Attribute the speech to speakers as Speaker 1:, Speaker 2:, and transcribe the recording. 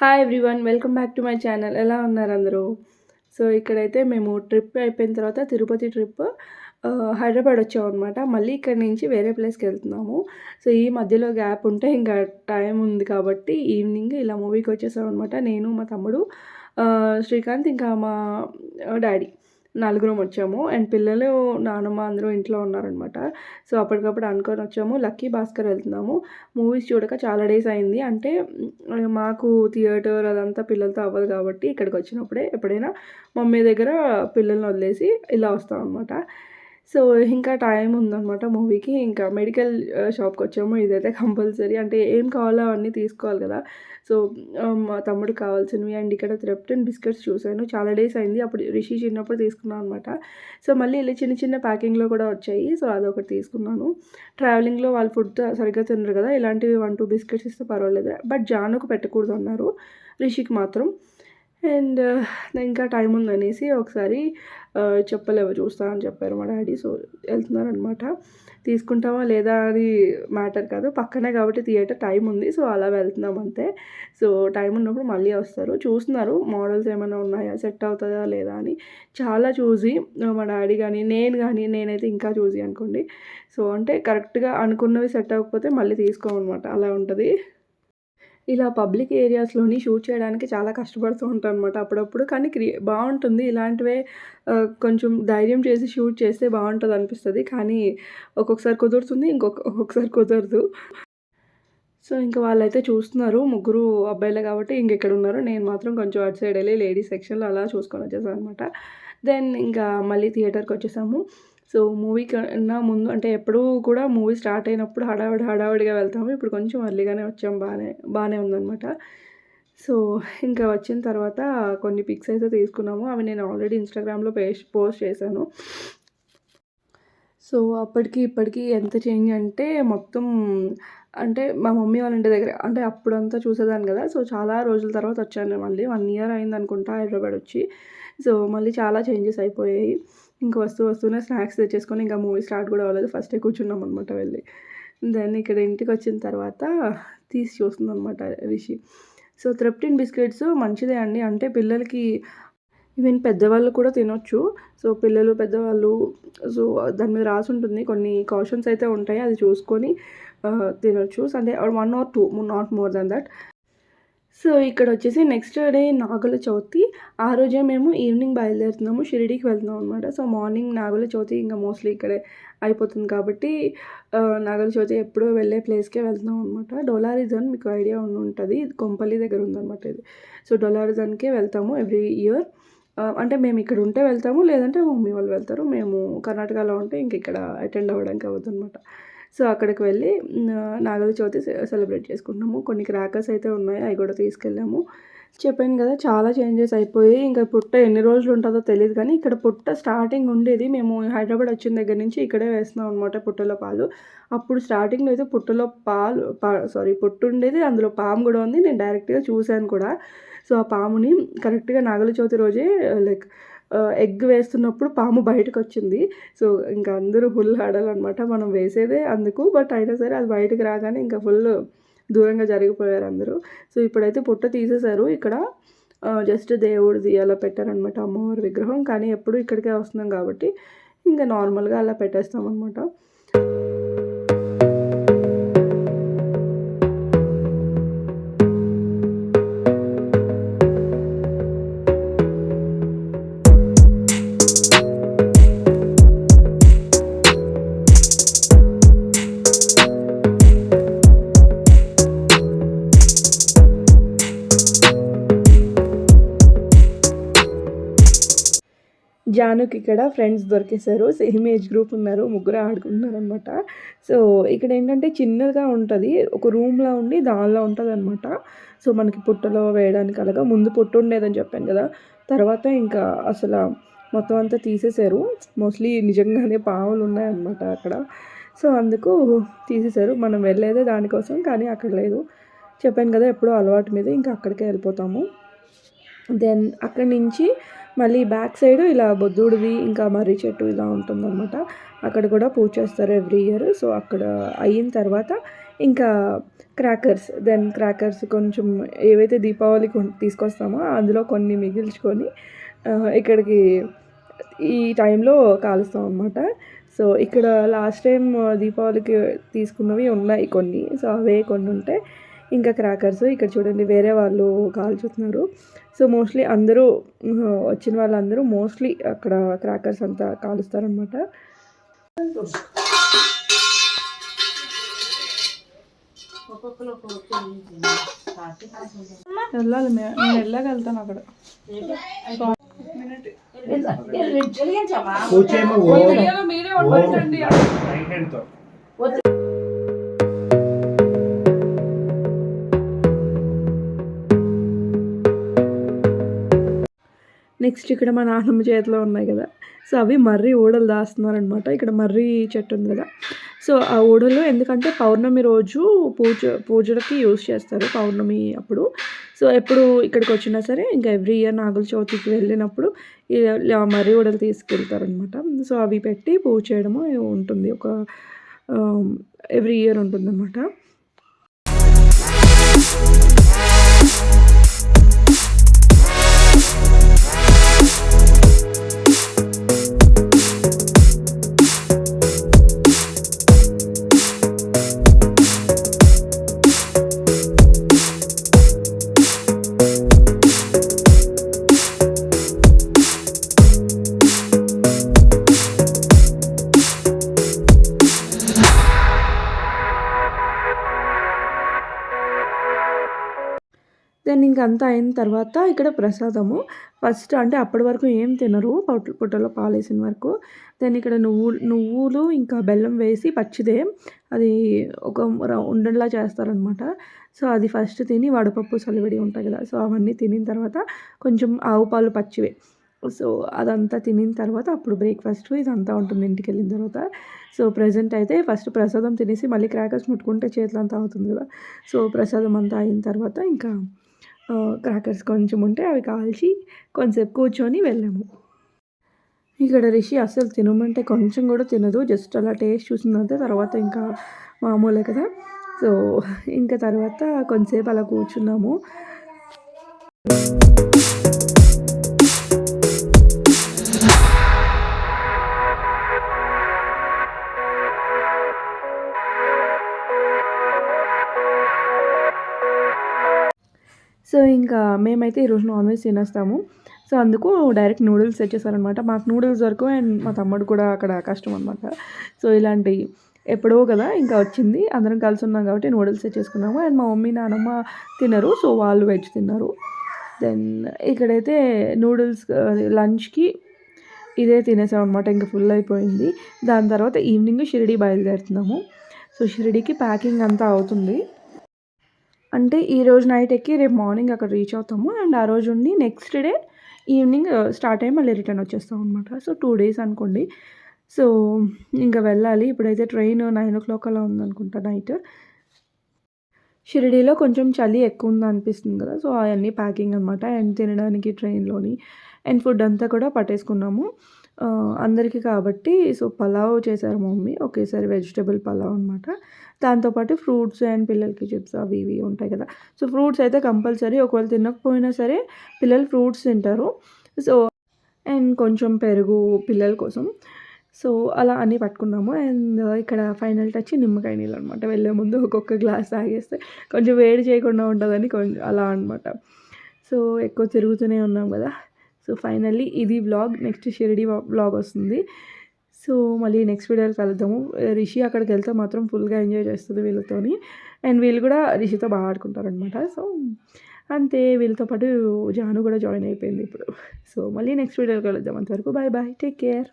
Speaker 1: Hi everyone, welcome back to my channel. ఎలా ఉన్నారు అందరూ? సో, ఇక్కడైతే మేము ట్రిప్ అయిపోయిన తర్వాత తిరుపతి ట్రిప్ హైదరాబాద్ వచ్చామనమాట. మళ్ళీ ఇక్కడి నుంచి వేరే ప్లేస్‌కెళ్తున్నాము. సో, ఈ మధ్యలో గ్యాప్ ఉంటే ఇంకా టైం ఉంది కాబట్టి ఈవినింగ్ ఇలా మూవీకి వచ్చేసామనమాట. నేను, మా తమ్ముడు, శ్రీకాంత్, ఇంకా మా డ్యాడీ నలుగురం వచ్చాము. అండ్ పిల్లలు, నానమ్మ అందరూ ఇంట్లో ఉన్నారనమాట. సో, అప్పటికప్పుడు అనుకోని వచ్చాము. లక్కీ భాస్కర్ వెళ్తున్నాము. మూవీస్ చూడక చాలా డేస్ అయింది. అంటే మాకు థియేటర్ అదంతా పిల్లలతో అవ్వదు కాబట్టి ఇక్కడికొచ్చినప్పుడే ఎప్పుడైనా మమ్మీ దగ్గర పిల్లల్ని వదిలేసి ఇలా వస్తామనమాట. సో, ఇంకా టైం ఉందనమాట మూవీకి. ఇంకా మెడికల్ షాప్‌కొచ్చాము. ఇదైతే కంపల్సరీ. అంటే ఏం కావాలో అవన్నీ తీసుకోవాలి కదా! సో, మా తమ్ముడికి కావాల్సినవి అండ్ ఇక్కడ త్రెప్టన్ బిస్కెట్స్ చూసాను. చాలా డేస్ అయింది. అప్పుడు రిషి చిన్నప్పుడు తీసుకున్నాం అనమాట. సో, మళ్ళీ ఇలా చిన్న చిన్న ప్యాకింగ్‌లో కూడా వచ్చాయి. సో, అదొకటి తీసుకున్నాను. ట్రావెలింగ్‌లో వాళ్ళు ఫుడ్ సరిగ్గా తినరు కదా! ఇలాంటివి 1, 2 బిస్కెట్స్ ఇస్తే పర్వాలేదు. బట్ జానుకు పెట్టకూడదన్నారు. రిషికి మాత్రం. అండ్ ఇంకా టైం ఉందనేసి ఒకసారి చెప్పలేవు చూస్తా అని చెప్పారు మా డ్యాడీ. సో, వెళ్తున్నారనమాట. తీసుకుంటామా లేదా అని మ్యాటర్ కాదు. పక్కనే కాబట్టి థియేటర్ టైం ఉంది. సో, అలా వెళ్తున్నాం అంతే. సో, టైం ఉన్నప్పుడు మళ్ళీ వస్తారు. చూస్తున్నారు మోడల్స్ ఏమైనా ఉన్నాయా, సెట్ అవుతదా లేదా అని. చాలా చూసి మా డ్యాడీ గానీ, నేనైతే ఇంకా చూసి అనుకోండి. సో, అంటే కరెక్ట్‌గా అనుకున్నవి సెట్ అవ్వకపోతే మళ్ళీ తీసుకోమనమాట. అలా ఉంటది. ఇలా పబ్లిక్ ఏరియాస్‌లోని షూట్ చేయడానికి చాలా కష్టపడుతూ ఉంటానన్నమాట అప్పుడప్పుడు. కానీ బావుంటుంది. ఇలాంటివే కొంచెం ధైర్యం చేసి షూట్ చేస్తే బావుంటదనిపిస్తది. కానీ ఒక్కొక్కసారి కుదురుతుంది. ఒక్కొక్కసారి కుదరదు. సో, ఇంక వాళ్ళైతే చూస్తున్నారు. ముగ్గురు అబ్బాయిలే కాబట్టి ఇంకెక్కడున్నారు. నేను మాత్రం కొంచెం అటు సైడ్ ఎళ్లి లేడీస్ సెక్షన్‌లో అలా చూసుకొని వచ్చేసాననమాట. దెన్ ఇంకా మళ్ళీ థియేటర్‌కొచ్చేసాము. సో, మూవీ కన్నా ముందు అంటే ఎప్పుడూ కూడా మూవీ స్టార్ట్ అయినప్పుడు హడావిడిగా వెళ్తాము. ఇప్పుడు కొంచెం ఎర్లీగానే వచ్చాం. బానే ఉందనమాట. సో, ఇంకా వచ్చిన తర్వాత కొన్ని పిక్స్ అయితే తీసుకున్నాము. అవి నేను ఆల్రెడీ ఇన్‌స్టాగ్రామ్‌లో పోస్ట్ చేశాను. సో, అప్పటికి ఇప్పటికి ఎంత చేంజ్ అంటే మొత్తం అంటే మా మమ్మీ వాళ్ళ ఇంటి దగ్గర అంటే అప్పుడంతా చూసేదాన్ని గదా! సో, చాలా రోజుల తర్వాత వచ్చాను నేను మళ్ళీ. 1 ఇయర్ అయిందనుకుంటా హైదరాబాద్ వచ్చి. సో, మళ్ళీ చాలా చేంజెస్ అయిపోయాయి. ఇంక వస్తూనే స్నాక్స్ తెచ్చేసుకొని ఇంకా మూవీ స్టార్ట్ కూడా అవ్వలేదు. ఫస్టే కూర్చున్నామనమాట వెళ్ళి. దెన్ ఇక్కడ ఇంటికొచ్చిన తర్వాత తీసి చూస్తుందనమాట రిషి. సో, త్రెప్టిన్ బిస్కెట్స్ మంచిదే అండి. అంటే పిల్లలకి ఈవెన్ పెద్దవాళ్ళు కూడా తినొచ్చు. సో, పిల్లలు, పెద్దవాళ్ళు సో, దాని మీద రాసుంటుంది. కొన్ని కాషన్స్ అయితే ఉంటాయి. అది చూసుకొని తినొచ్చు. అంటే 1 or 2 not more than that. So, ఇక్కడొచ్చేసి నెక్స్ట్ డే నాగుల చవితి. ఆ రోజే మేము ఈవినింగ్ బయలుదేరుతున్నాము. షిరిడీకి వెళ్తున్నాం అనమాట. సో, మార్నింగ్ నాగుల చవితి ఇంక మోస్ట్‌లీ ఇక్కడే అయిపోతుంది కాబట్టి నాగుల చవితి ఎప్పుడో వెళ్ళే ప్లేస్‌కే వెళ్తున్నాం అనమాట. డోలారిజన్ మీకు ఐడియా ఉండుంటది. ఇది కొంపల్లి దగ్గర ఉందనమాట ఇది. సో, డోలారిజన్‌కే వెళ్తాము ఎవ్రీ ఇయర్. అంటే మేము ఇక్కడ ఉంటే వెళ్తాము. లేదంటే మా మమ్మీ వాళ్ళు వెళ్తారు. మేము కర్ణాటకలో ఉంటే ఇంక ఇక్కడ అటెండ్ అవ్వడానికి అవ్వదనమాట. సో, అక్కడికి వెళ్ళి నాగుల చవితి సెలబ్రేట్ చేసుకుంటున్నాము. కొన్ని క్రాకర్స్ అయితే ఉన్నాయి. అవి కూడా తీసుకెళ్ళాము. చెప్పాను కదా! చాలా చేంజెస్ అయిపోయాయి. ఇంకా పుట్ట ఎన్ని రోజులు ఉంటదో తెలీదు కానీ, ఇక్కడ పుట్ట స్టార్టింగ్ ఉండేది. మేము హైదరాబాద్ వచ్చిన దగ్గర నుంచి ఇక్కడే వేస్తున్నాం అనమాట పుట్టలో పాలు. అప్పుడు స్టార్టింగ్‌లో అయితే పుట్టలో పుట్టు ఉండేది. అందులో పాము కూడా ఉంది. నేను డైరెక్ట్‌గా చూసాను కూడా. సో, ఆ పాముని కరెక్ట్‌గా నాగుల చవితి రోజే లైక్ ఎగ్ వేస్తున్నప్పుడు పాము బయటకొచ్చింది. సో, ఇంక అందరూ ఫుల్ హడలనమాట. మనం వేసేదే అందుకు. బట్ అయినా సరే అది బయటకి రాగానే ఇంకా ఫుల్ దూరంగా జరిగిపోయారందరూ. సో, ఇప్పుడైతే పుట్ట తీసేశారు. ఇక్కడ జస్ట్ దేవుడిది అలా పెట్టారనమాట అమ్మవారి విగ్రహం. కానీ ఎప్పుడు ఇక్కడికే వస్తున్నాం కాబట్టి ఇంకా నార్మల్‌గా అలా పెట్టేస్తామనమాట. జానుకి ఇక్కడ ఫ్రెండ్స్ దొరికేసారు. సేమ్ ఏజ్ గ్రూప్ ఉన్నారు. ముగ్గురు ఆడుకుంటున్నారనమాట. సో, ఇక్కడేంటంటే చిన్నగా ఉంటది. ఒక రూమ్‌లా ఉండి దానిలో ఉంటదనమాట. సో, మనకి పుట్టలో వేయడానికి అలాగా ముందు పుట్టు ఉండేదని చెప్పాను కదా! తర్వాత ఇంకా మొత్తం అంతా తీసేశారు. మోస్ట్‌లీ నిజంగానే పాములున్నాయన్నమాట అక్కడ. సో, అందుకు తీసేశారు. మనం వెళ్ళేదే దానికోసం కానీ అక్కడ లేదు. చెప్పాను కదా! ఎప్పుడో అలవాటు మీద ఇంకా అక్కడికే వెళ్ళిపోతాము. దెన్ అక్కడి నుంచి మళ్ళీ బ్యాక్ సైడ్ ఇలా బుద్ధుడిది ఇంకా మర్రి చెట్టు ఇలా ఉంటుందనమాట. అక్కడ కూడా పూజ చేస్తారు ఎవ్రీ ఇయర్. సో, అక్కడ అయిన తర్వాత ఇంకా క్రాకర్స్ కొంచెం ఏవైతే దీపావళికి తీసుకొస్తామో అందులో కొన్ని మిగిల్చుకొని ఇక్కడికి ఈ టైంలో కాలుస్తాం అనమాట. సో ఇక్కడ లాస్ట్ టైం దీపావళికి తీసుకున్నవి ఉన్నాయి కొన్ని. సో అవే కొన్ని ఉంటే ఇంకా క్రాకర్స్ ఇక్కడ చూడండి వేరే వాళ్ళు కాల్చుతున్నారు. సో మోస్ట్లీ అందరూ వచ్చిన వాళ్ళందరూ మోస్ట్లీ అక్కడ క్రాకర్స్ అంతా కాలుస్తారనమాట. వెళ్ళాలి నేను వెళ్ళగలుగుతాను అక్కడ. నెక్స్ట్ ఇక్కడ మా నాన్నమ్మ చేతిలో ఉన్నాయి కదా, సో అవి మర్రి ఊడలు దాస్తున్నారనమాట. ఇక్కడ మర్రి చెట్టు ఉంది కదా, సో ఆ ఊడలు ఎందుకంటే పౌర్ణమి రోజు పూజలకి యూజ్ చేస్తారు పౌర్ణమి అప్పుడు. సో ఎప్పుడు ఇక్కడికి వచ్చినా సరే ఇంకా ఎవ్రీ ఇయర్ నాగుల చవితికి వెళ్ళినప్పుడు మర్రి ఊడలు తీసుకెళ్తారనమాట. సో అవి పెట్టి పూజ చేయడము ఉంటుంది, ఒక ఎవ్రీ ఇయర్ ఉంటుందన్నమాట. దెన్ ఇంక అంతా అయిన తర్వాత ఇక్కడ ప్రసాదము ఫస్ట్ అంటే అప్పటి వరకు ఏం తినరు, పుట్టలో పాలేసిన వరకు. దెన్ ఇక్కడ నువ్వులు ఇంకా బెల్లం వేసి పచ్చిదే అది ఒక ఉండలా చేస్తారనమాట. సో అది ఫస్ట్ తిని వడపప్పు సలివిడి ఉంటాయి కదా, సో అవన్నీ తినిన తర్వాత కొంచెం ఆవు పాలు పచ్చివే, సో అదంతా తినిన తర్వాత అప్పుడు బ్రేక్ఫాస్ట్ ఇదంతా ఉంటుంది ఇంటికి వెళ్ళిన తర్వాత. సో ప్రజెంట్ అయితే ఫస్ట్ ప్రసాదం తినేసి మళ్ళీ క్రాకర్స్ ముట్టుకుంటే చేతులంతా అవుతుంది కదా, సో ప్రసాదం అంతా అయిన తర్వాత ఇంకా క్రాకర్స్ కొంచెం ఉంటే అవి కాల్చి కొంచెంసేపు కూర్చొని వెళ్ళాము. ఇక్కడ రిషి అస్సలు తినమంటే కొంచెం కూడా తినదు, జస్ట్ అలా టేస్ట్ చూసిందంటే తర్వాత ఇంకా మామూలే కదా. సో ఇంకా తర్వాత కొంచెంసేపు అలా కూర్చున్నాము. సో ఇంకా మేమైతే ఈరోజు నాన్ వెజ్ తినేస్తాము. సో అందుకు డైరెక్ట్ నూడిల్స్ తెచ్చేసారనమాట. మాకు నూడిల్స్ దొరకవు అండ్ మా తమ్ముడు కూడా అక్కడ కష్టం అనమాట. సో ఇలాంటి ఎప్పుడో కదా ఇంకా వచ్చింది, అందరం కలిసి ఉన్నాం కాబట్టి నూడిల్స్ తెచ్చేసుకున్నాము. అండ్ మా మమ్మీ నాన్నమ్మ తినరు, సో వాళ్ళు వెజ్ తిన్నారు. దెన్ ఇక్కడైతే నూడిల్స్ లంచ్కి ఇదే తినేసాం అనమాట, ఇంకా ఫుల్ అయిపోయింది. దాని తర్వాత ఈవినింగ్ షిరిడి బయలుదేరుతున్నాము. సో షిరిడికి ప్యాకింగ్ అంతా అవుతుంది. అంటే ఈరోజు నైట్ ఎక్కి రేపు మార్నింగ్ అక్కడ రీచ్ అవుతాము. అండ్ ఆ రోజు ఉండి నెక్స్ట్ డే ఈవినింగ్ స్టార్ట్ అయ్యి మళ్ళీ రిటర్న్ వచ్చేస్తాం అనమాట. సో 2 days అనుకోండి. సో ఇంకా వెళ్ళాలి. ఇప్పుడైతే ట్రైన్ 9 o'clock అలా ఉందనుకుంటా నైట్. షిరిడీలో కొంచెం చలి ఎక్కువ ఉంది అనిపిస్తుంది కదా, సో అవన్నీ ప్యాకింగ్ అనమాట. అండ్ తినడానికి ట్రైన్లోని అండ్ ఫుడ్ అంతా కూడా పట్టేసుకున్నాము అందరికీ కాబట్టి. సో పలావ్ చేశారు మా మమ్మీ, ఒకేసారి వెజిటబుల్ పలావ్ అనమాట. దాంతోపాటు ఫ్రూట్స్ అండ్ పిల్లలకి చిప్స్ అవి ఇవి ఉంటాయి కదా, సో ఫ్రూట్స్ అయితే కంపల్సరీ, ఒకవేళ తినకపోయినా సరే పిల్లలు ఫ్రూట్స్ తింటారు. సో అండ్ కొంచెం పెరుగు పిల్లల కోసం. సో అలా అన్నీ పట్టుకున్నాము. అండ్ ఇక్కడ ఫైనల్ టచ్ నిమ్మకాయ నీళ్ళు అనమాట. వెళ్ళే ముందు ఒక్కొక్క గ్లాస్ తాగేస్తే కొంచెం వేడి చేయకుండా ఉంటుందని కొంచెం అలా అనమాట. సో ఎక్కువ తిరుగుతూనే ఉన్నాం కదా. సో ఫైనల్లీ ఇది వ్లాగ్. నెక్స్ట్ షిరిడి వ్లాగ్ వస్తుంది. సో మళ్ళీ నెక్స్ట్ వీడియోలో కలుద్దాము. రిషి అక్కడికి వెళ్తే మాత్రం ఫుల్గా ఎంజాయ్ చేస్తుంది వీళ్ళతోని. అండ్ వీళ్ళు కూడా రిషితో బాగా ఆడుకుంటారనమాట. సో అంతే, వీళ్ళతో పాటు జాను కూడా జాయిన్ అయిపోయింది ఇప్పుడు. సో మళ్ళీ నెక్స్ట్ వీడియోలో కలుద్దాం. అంతవరకు బాయ్ బాయ్, టేక్ కేర్.